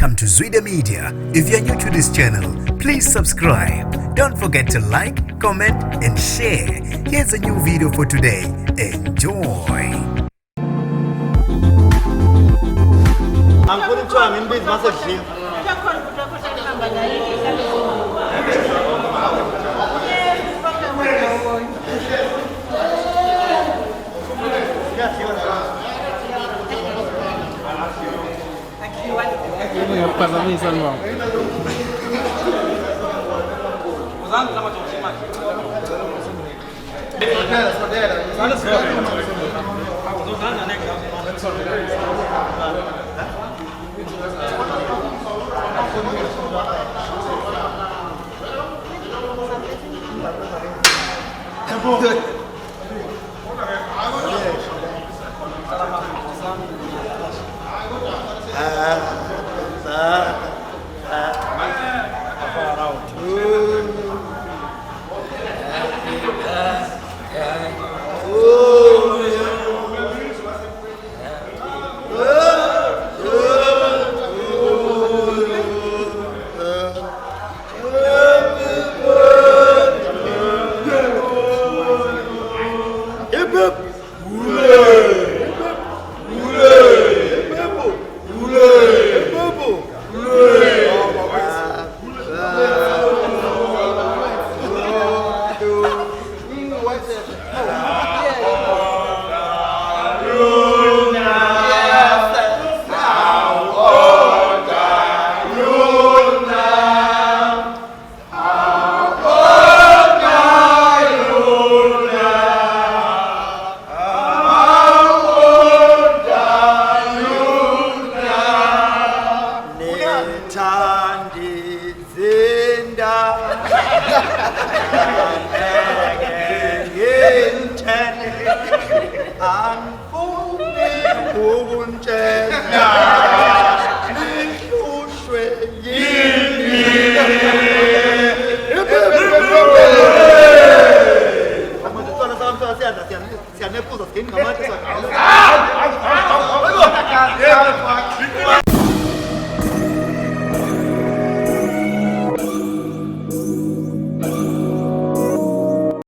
Welcome to Zwida Media. If you're new to this channel, please subscribe. Don't forget to like, comment and share. Here's a new video for today. Enjoy. I'm going to try and massive.